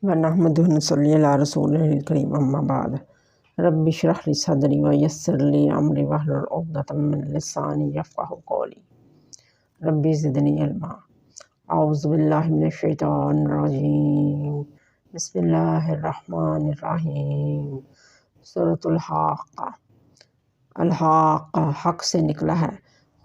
ونحمدہ ونصلی علی رسولہ الکریم اما بعد رب اشرح لی صدری ویسر لی امری واحلل عقدۃ من لسانی یفقہوا قولی رب زدنی علما۔ اعوذ باللہ من الشیطان الرجیم، بسم اللہ الرحمن الرحیم۔ سورۃ الحاقہ۔ الحاقہ حق سے نکلا ہے،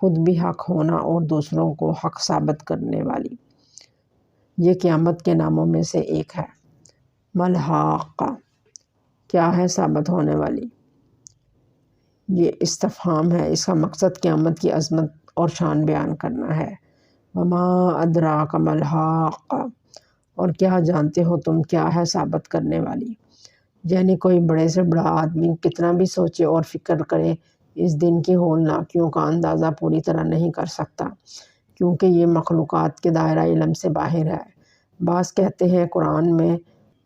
خود بھی حق ہونا اور دوسروں کو حق ثابت کرنے والی۔ یہ قیامت کے ناموں میں سے ایک ہے۔ ملحاقہ کیا ہے ثابت ہونے والی؟ یہ استفہام ہے، اس کا مقصد قیامت کی عظمت اور شان بیان کرنا ہے۔ وما ادراک ملحاقہ، اور کیا جانتے ہو تم کیا ہے ثابت کرنے والی؟ یعنی کوئی بڑے سے بڑا آدمی کتنا بھی سوچے اور فکر کرے، اس دن کی ہولناکیوں کا اندازہ پوری طرح نہیں کر سکتا، کیونکہ یہ مخلوقات کے دائرہ علم سے باہر ہے۔ بعض کہتے ہیں قرآن میں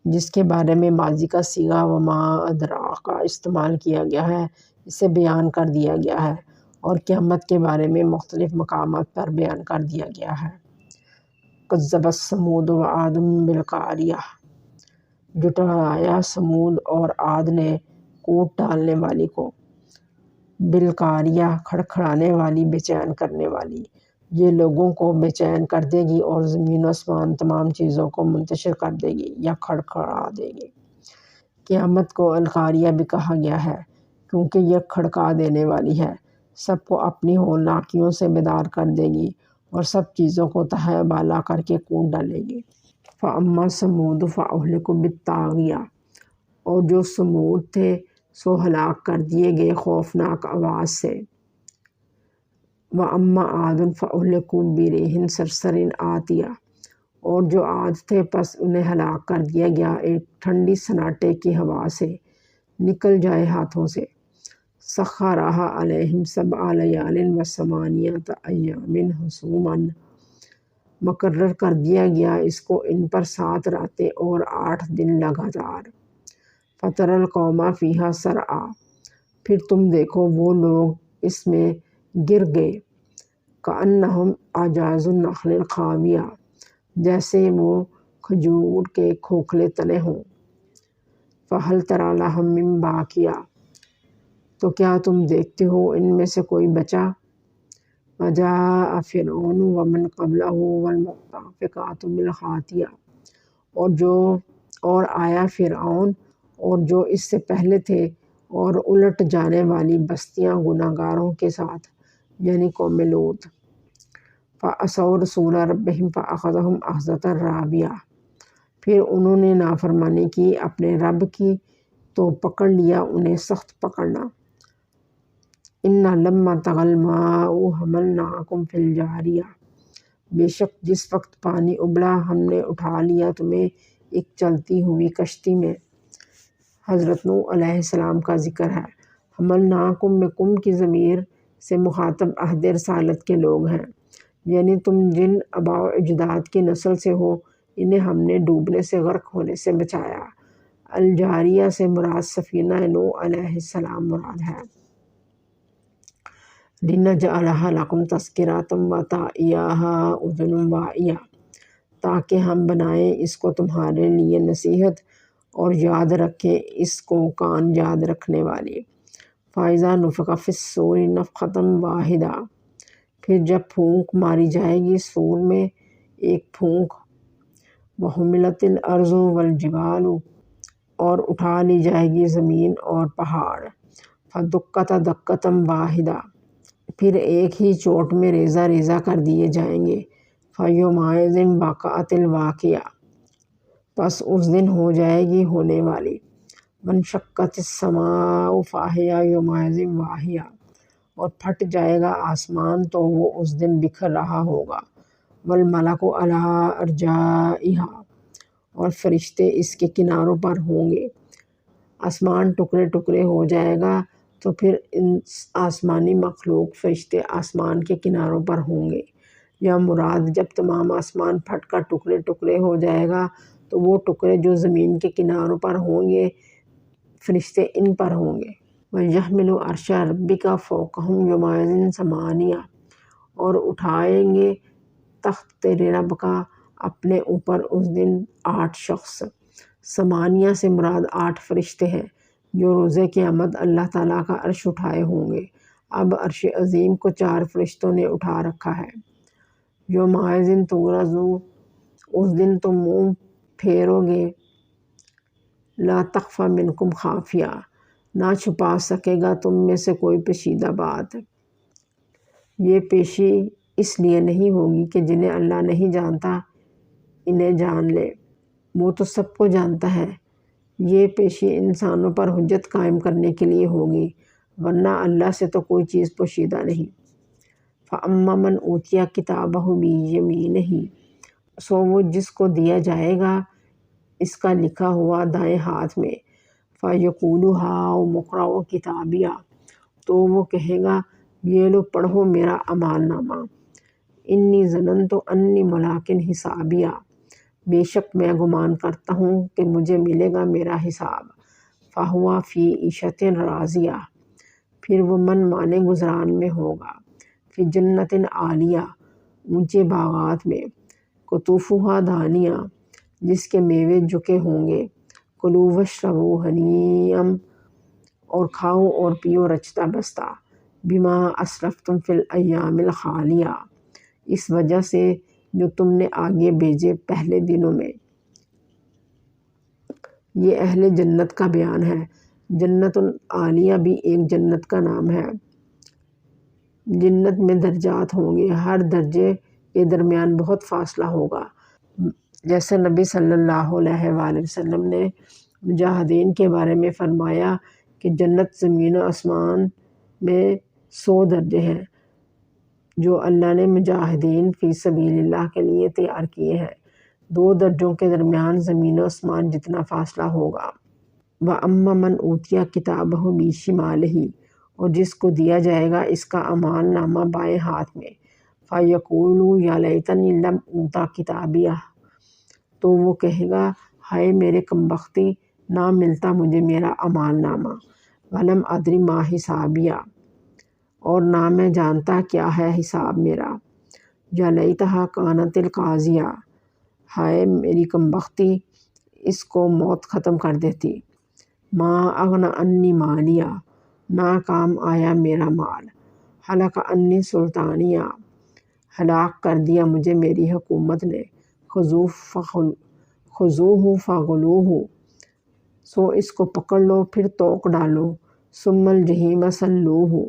جس کے بارے میں ماضی کا صیغہ وما ادراک استعمال کیا گیا ہے، اسے بیان کر دیا گیا ہے، اور قیامت کے بارے میں مختلف مقامات پر بیان کر دیا گیا ہے۔ کذبت ثمود وعاد بالقاریہ، جھٹلایا سمود اور عاد نے کوٹ ڈالنے والی کو۔ بالقاریہ کھڑکھڑانے والی، بے چین کرنے والی، یہ لوگوں کو بے چین کر دے گی اور زمین و آسمان تمام چیزوں کو منتشر کر دے گی یا کھڑکھڑا دے گی۔ قیامت کو القاریہ بھی کہا گیا ہے کیونکہ یہ کھڑکا دینے والی ہے، سب کو اپنی ہولناکیوں سے بیدار کر دے گی اور سب چیزوں کو تہہ بالا کر کے کوٹ ڈالے گی۔ فَأَمَّا ثَمُودُ فَأُهْلِكُوا بِالطَّاغِیَةِ، اور جو سمود تھے سو ہلاک کر دیے گئے خوفناک آواز سے۔ وَأَمَّا عَادٌ فَأُهْلِكُوا بِرِيحٍ صَرْصَرٍ عَاتِیَةٍ، اور جو عاد تھے پس انہیں ہلاک کر دیا گیا ایک ٹھنڈی سناٹے کی ہوا سے، نکل جائے ہاتھوں سے۔ سَخَّرَهَا عَلَیْہِمْ سَبْعَ لَیَالٍ وَثَمَانِیَةَ أَیَّامٍ حُسُومًا، مقرر کر دیا گیا اس کو ان پر 7 راتیں اور 8 دن لگاتار۔ فَتَرَى الْقَوْمَ فِیہا صَرْعَىٰ، پھر تم دیکھو وہ لوگ اس میں گر گئے۔ کَأَنَّہُمْ أَعْجَازُ نَخْلٍ خَاوِیَةٍ، جیسے وہ کھجور کے کھوکھلے تنے ہوں۔ فَهَلْ تَرَىٰ لَهُم مِّن بَاقِیَةٍ، تو کیا تم دیکھتے ہو ان میں سے کوئی بچا؟ وَجَاءَ فِرْعَوْنُ وَمَن قَبْلَهُ وَالْمُؤْتَفِكَاتُ بِالْخَاطِئَةِ، اور آیا فرعون اور جو اس سے پہلے تھے اور الٹ جانے والی بستیاں گناہگاروں کے ساتھ، یعنی قوم لوط۔ فَعَصَوْا رَسُولَ رَبِّهِمْ فَأَخَذَهُمْ أَخْذَةً رَّابِیَةً، پھر انہوں نے نافرمانی کی اپنے رب کی تو پکڑ لیا انہیں سخت پکڑنا۔ إِنَّ لَمَّا طَغَى الْمَاءُ حَمَلْنَاكُمْ فِي الْجَارِیَةِ، بے شک جس وقت پانی ابلا ہم نے اٹھا لیا تمہیں ایک چلتی ہوئی کشتی میں۔ حضرت نوح علیہ السلام کا ذکر ہے۔ حملناکم میں کم کی ضمیر سے مخاطب عہد رسالت کے لوگ ہیں، یعنی تم جن آباء و اجداد کی نسل سے ہو انہیں ہم نے ڈوبنے سے، غرق ہونے سے بچایا۔ الجاریہ سے مراد سفینہ نوح علیہ السلام مراد ہے۔ لِنَجْعَلَهَا لَكُمْ تَذْکِرَةً وَتَعِیَهَا أُذُنٌ وَاعِیَةٌ، تاکہ ہم بنائیں اس کو تمہارے لیے نصیحت اور یاد رکھیں اس کو کان یاد رکھنے والی۔ فَإِذَا نُفِخَ فِی الصُّورِ نَفْخَةً وَاحِدَةً، پھر جب پھونک ماری جائے گی صور میں ایک پھونک۔ وَحُمِلَتِ الْأَرْضُ وَالْجِبَالُ، اور اٹھا لی جائے گی زمین اور پہاڑ۔ فَدُکَّتَا دَکَّةً وَاحِدَةً، پھر ایک ہی چوٹ میں ریزہ ریزہ کر دیے جائیں گے۔ فَیَوْمَئِذٍ وَقَعَتِ الْوَاقِعَةُ، پس اس دن ہو جائے گی ہونے والی۔ وَانشَقَّتِ السَّمَاءُ فَهِیَ یَوْمَئِذٍ وَاہِیَةٌ، اور پھٹ جائے گا آسمان تو وہ اس دن بکھر رہا ہوگا۔ وَالْمَلَكُ عَلَىٰ أَرْجَائِهَا، اور فرشتے اس کے کناروں پر ہوں گے۔ آسمان ٹکڑے ٹکڑے ہو جائے گا تو پھر آسمانی مخلوق فرشتے آسمان کے کناروں پر ہوں گے، یا مراد جب تمام آسمان پھٹ کر ٹکڑے ٹکڑے ہو جائے گا تو وہ ٹکڑے جو زمین کے کناروں پر ہوں گے فرشتے ان پر ہوں گے۔ وَيَحْمِلُ عَرْشَ رَبِّكَ فَوْقَهُمْ يَوْمَئِذٍ ثَمَانِیَةٌ، اور اٹھائیں گے تخت تیرے رب کا اپنے اوپر اس دن 8 شخص۔ ثمانیہ سے مراد 8 فرشتے ہیں جو روز قیامت اللہ تعالیٰ کا عرش اٹھائے ہوں گے۔ اب عرش عظیم کو 4 فرشتوں نے اٹھا رکھا ہے۔ یومئذ تعرضون، اس دن تم منہ پھیرو گے، لا تخفی منکم خافیہ، نہ چھپا سکے گا تم میں سے کوئی پوشیدہ بات۔ یہ پیشی اس لیے نہیں ہوگی کہ جنہیں اللہ نہیں جانتا انہیں جان لے، وہ تو سب کو جانتا ہے۔ یہ پیشی انسانوں پر حجت قائم کرنے کے لیے ہوگی، ورنہ اللہ سے تو کوئی چیز پوشیدہ نہیں۔ فَأَمَّا مَنْ أُوتِیَ کِتَابَهُ بِیَمِینِهِ، سو وہ جس کو دیا جائے گا اس کا لکھا ہوا دائیں ہاتھ میں، فَیَقُولُ ہَاؤمُ اقْرَءُوا کِتَابِیَہ، تو وہ کہے گا یہ لو پڑھو میرا اعمال نامہ، انی ظننت انی ملاق حسابیہ، بے شک میں گمان کرتا ہوں کہ مجھے ملے گا میرا حساب، فَہُوَ فِی عیشۃ راضیہ، پھر وہ من مانے گزران میں ہوگا، فی جنۃ عالیہ، اونچے باغات میں، قطوفہا دانیہ، جس کے میوے جھکے ہوں گے، کلوا واشربوا ہنیئا، اور کھاؤ اور پیو رچتا بستہ، بما اسرفتم فی الایام الخالیہ، اس وجہ سے جو تم نے آگے بھیجے پہلے دنوں میں۔ یہ اہل جنت کا بیان ہے۔ جنت عالیہ بھی ایک جنت کا نام ہے۔ جنت میں درجات ہوں گے، ہر درجے کے درمیان بہت فاصلہ ہوگا۔ جیسے نبی صلی اللہ علیہ وآلہ وسلم نے مجاہدین کے بارے میں فرمایا کہ جنت زمین و آسمان میں 100 درجے ہیں جو اللہ نے مجاہدین فی سبیل اللہ کے لیے تیار کیے ہیں۔ 2 درجوں کے درمیان زمین و آسمان جتنا فاصلہ ہوگا۔ وَأَمَّا مَنْ أُوتِیَ کِتَابَهُ بِشِمَالِهِ، اور جس کو دیا جائے گا اس کا اعمال نامہ بائیں ہاتھ میں، فَیَقُولُ یَا لَیتَنِی لَمْ أُوتَ کِتَابِیَہ، تو وہ کہے گا ہائے میرے کمبختی، نہ ملتا مجھے میرا اعمال نامہ، وَلَمْ أَدْرِ مَا حِسَابِیہ، اور نہ میں جانتا کیا ہے حساب میرا، یا لیتہا کانت القاضیہ، ہائے میری کمبختی، اس کو موت ختم کر دیتی، ما اغنی عنی مالیہ، نہ کام آیا میرا مال، ہلک عنی سلطانیہ، ہلاک کر دیا مجھے میری حکومت نے، خذوہ فغلوہ، سو اس کو پکڑ لو پھر توق ڈالو، ثم الجحیم صلوہ،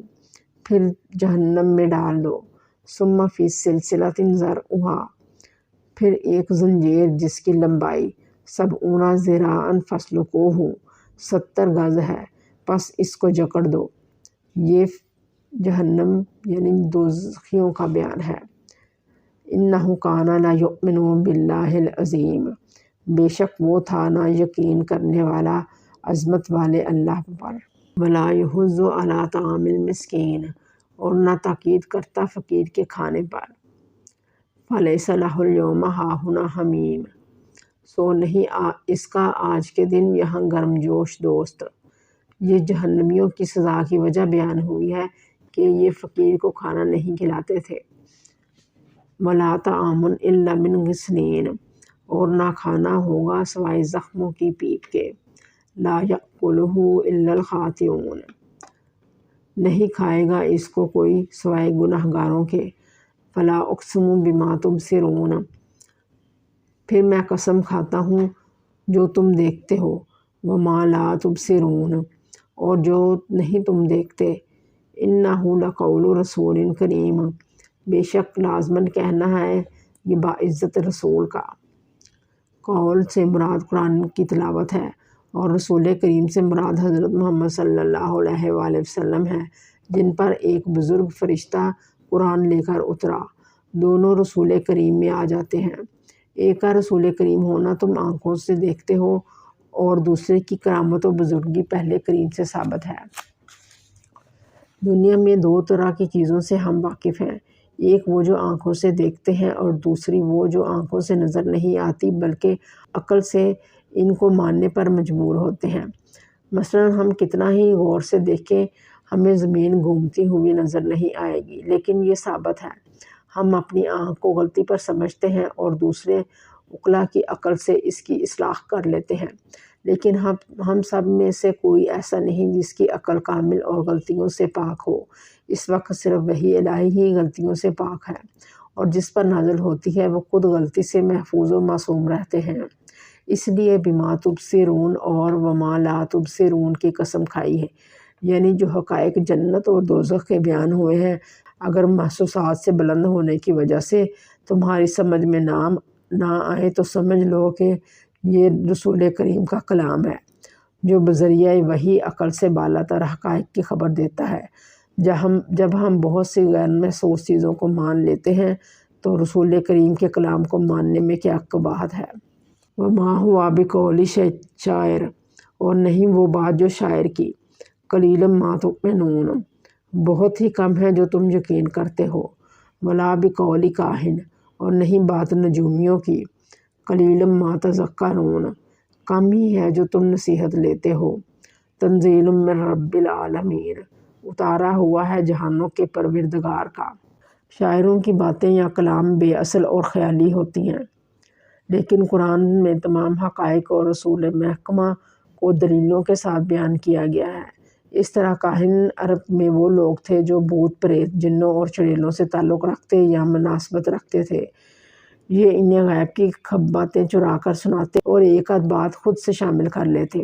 پھر جہنم میں ڈال دو، ثم فی سلسلۃ ذرعہا، پھر ایک زنجیر جس کی لمبائی 70 ذراعا فاسلکوہ، 70 گز ہے، پس اس کو جکڑ دو۔ یہ جہنم یعنی دوزخیوں کا بیان ہے۔ انہ کان لا یؤمن باللہ العظیم، بے شک وہ تھا نہ یقین کرنے والا عظمت والے اللہ پر، ولا یحض علی طعام المسکین، اور نہ تاکید کرتا فقیر کے کھانے پر، فلیس لہ الیوم ہاہنا حمیم، سو نہیں اس کا آج کے دن یہاں گرم جوش دوست۔ یہ جہنمیوں کی سزا کی وجہ بیان ہوئی ہے کہ یہ فقیر کو کھانا نہیں کھلاتے تھے۔ ولا طعام الا من غسلین، اور نہ کھانا ہوگا سوائے زخموں کی پیپ کے، لا یأکلہ الا الخاطئون، نہیں کھائے گا اس کو کوئی سوائے گناہ گاروں کے، فلا اقسم بما تبصرون، پھر میں قسم کھاتا ہوں جو تم دیکھتے ہو، وما لا تبصرون، اور جو نہیں تم دیکھتے، انہ لقول رسول کریم، بے شک لازماً کہنا ہے یہ باعزت رسول کا۔ قول سے مراد قرآن کی تلاوت ہے، اور رسول کریم سے مراد حضرت محمد صلی اللہ علیہ وآلہ وسلم ہے، جن پر ایک بزرگ فرشتہ قرآن لے کر اترا۔ دونوں رسول کریم میں آ جاتے ہیں۔ ایک کا رسول کریم ہونا تم آنکھوں سے دیکھتے ہو، اور دوسرے کی کرامت و بزرگی پہلے کریم سے ثابت ہے۔ دنیا میں 2 طرح کی چیزوں سے ہم واقف ہیں، ایک وہ جو آنکھوں سے دیکھتے ہیں، اور دوسری وہ جو آنکھوں سے نظر نہیں آتی بلکہ عقل سے ان کو ماننے پر مجبور ہوتے ہیں۔ مثلاً ہم کتنا ہی غور سے دیکھیں ہمیں زمین گھومتی ہوئی نظر نہیں آئے گی، لیکن یہ ثابت ہے۔ ہم اپنی آنکھ کو غلطی پر سمجھتے ہیں اور دوسرے عقلا کی عقل سے اس کی اصلاح کر لیتے ہیں، لیکن ہم سب میں سے کوئی ایسا نہیں جس کی عقل کامل اور غلطیوں سے پاک ہو۔ اس وقت صرف وحی الہی ہی غلطیوں سے پاک ہے، اور جس پر نازل ہوتی ہے وہ خود غلطی سے محفوظ و معصوم رہتے ہیں۔ اس لیے بما تبصرون اور وما لا تبصرون کی قسم کھائی ہے، یعنی جو حقائق جنت اور دوزخ کے بیان ہوئے ہیں، اگر محسوسات سے بلند ہونے کی وجہ سے تمہاری سمجھ میں نہ آئے تو سمجھ لو کہ یہ رسول کریم کا کلام ہے، جو بذریعہ وحی عقل سے بالا تر حقائق کی خبر دیتا ہے۔ جب ہم بہت سی غیر محسوس چیزوں کو مان لیتے ہیں تو رسول کریم کے کلام کو ماننے میں کیا قباحت ہے۔ وما ہوا بقول شاعر، اور نہیں وہ بات جو شاعر کی، قلیلا ما تؤمنون، بہت ہی کم ہے جو تم یقین کرتے ہو، ولا بقول کاہن، اور نہیں بات نجومیوں کی، قلیلا ما تذکرون، کم ہی ہے جو تم نصیحت لیتے ہو۔ تنزیل من رب العالمین، اتارا ہوا ہے جہانوں کے پروردگار کا۔ شاعروں کی باتیں یا کلام بے اصل اور خیالی ہوتی ہیں، لیکن قرآن میں تمام حقائق اور رسول محکمہ کو دلیلوں کے ساتھ بیان کیا گیا ہے۔ اس طرح کاہن عرب میں وہ لوگ تھے جو بھوت پریت، جنوں اور چڑیلوں سے تعلق رکھتے یا مناسبت رکھتے تھے۔ یہ انہیں غیب کی باتیں چرا کر سناتے اور ایک آدھ بات خود سے شامل کر لیتے۔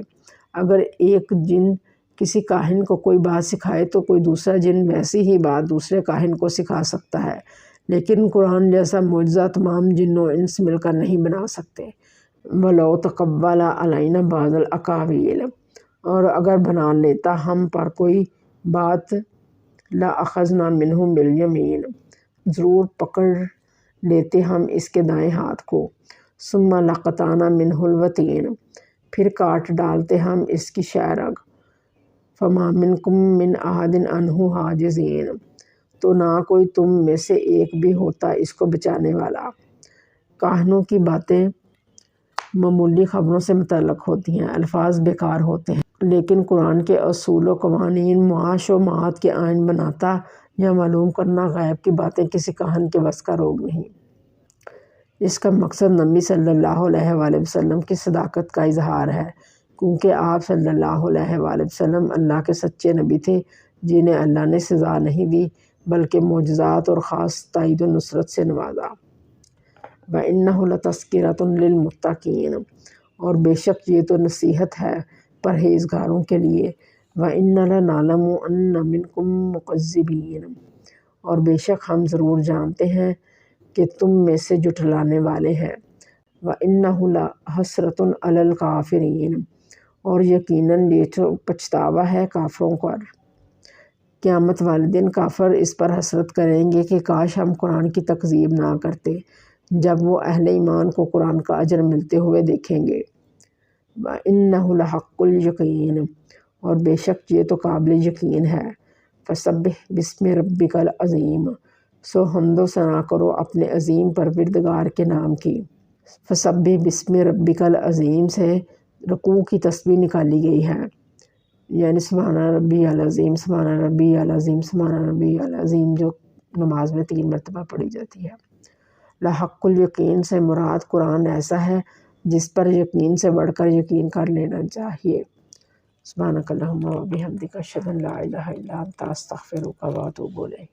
اگر ایک جن کسی کاہن کو کوئی بات سکھائے تو کوئی دوسرا جن ویسی ہی بات دوسرے کاہن کو سکھا سکتا ہے، لیکن قرآن جیسا معجزہ تمام جن و انس مل کر نہیں بنا سکتے۔ وَلَوْ تَقَوَّلَ عَلَيْنَا بَعْضَ الْأَقَاوِيلِ، اور اگر بنا لیتا ہم پر کوئی بات، لَأَخَذْنَا مِنْهُ بِالْيَمِينِ، ضرور پکڑ لیتے ہم اس کے دائیں ہاتھ کو، ثُمَّ لَقَطَعْنَا مِنْهُ الْوَتِينَ، پھر کاٹ ڈالتے ہم اس کی شہ رگ، فَمَا مِنْكُمْ مِنْ أَحَدٍ عَنْهُ حَاجِزِينَ، تو نہ کوئی تم میں سے ایک بھی ہوتا اس کو بچانے والا۔ کاہنوں کی باتیں معمولی خبروں سے متعلق ہوتی ہیں، الفاظ بیکار ہوتے ہیں، لیکن قرآن کے اصول و قوانین، معاش و معاد کے آئین بناتا یا معلوم کرنا غیب کی باتیں کسی کاہن کے بس کا روگ نہیں۔ اس کا مقصد نبی صلی اللہ علیہ وآلہ وسلم کی صداقت کا اظہار ہے، کیونکہ آپ صلی اللہ علیہ وآلہ وسلم اللہ کے سچے نبی تھے جنہیں اللہ نے سزا نہیں دی بلکہ معجزات اور خاص تائید و نصرت سے نوازا۔ وَإِنَّهُ لَتَذْكِرَةٌ لِّلْمُتَّقِينَ، اور بے شک یہ تو نصیحت ہے پرہیزگاروں کے لیے۔ وَإِنَّا لَنَعْلَمُ أَنَّ مِنْكُمْ مُكَذِّبِينَ، اور بے شک ہم ضرور جانتے ہیں کہ تم میں سے جھٹلانے والے ہیں۔ وَإِنَّهُ لَحَسْرَةٌ عَلَى الْكَافِرِينَ، اور یقیناً یہ تو پچھتاوا ہے کافروں پر۔ قیامت والے دن کافر اس پر حسرت کریں گے کہ کاش ہم قرآن کی تکذیب نہ کرتے، جب وہ اہل ایمان کو قرآن کا اجر ملتے ہوئے دیکھیں گے۔ وَإِنَّهُ لَحَقُّ الْيَقِينِ، اور بے شک یہ تو قابل یقین ہے۔ فَسَبِّحْ بِاسْمِ رَبِّكَ الْعَظِيمِ، سو حمد و ثنا کرو اپنے عظیم پروردگار کے نام کی۔ فَسَبِّحْ بِاسْمِ رَبِّكَ الْعَظِيمِ سے رکوع کی تسبیح نکالی گئی ہے، یعنی سبحان ربی العظیم، سبحان ربی العظیم، سبحان ربی العظیم، جو نماز میں 3 مرتبہ پڑھی جاتی ہے۔ لحق الیقین سے مراد قرآن ایسا ہے جس پر یقین سے بڑھ کر یقین کر لینا چاہیے۔ سبحانک اللہم و بحمدک، اشہد ان لا الہ الا انت، استغفرک و اتوب الیک۔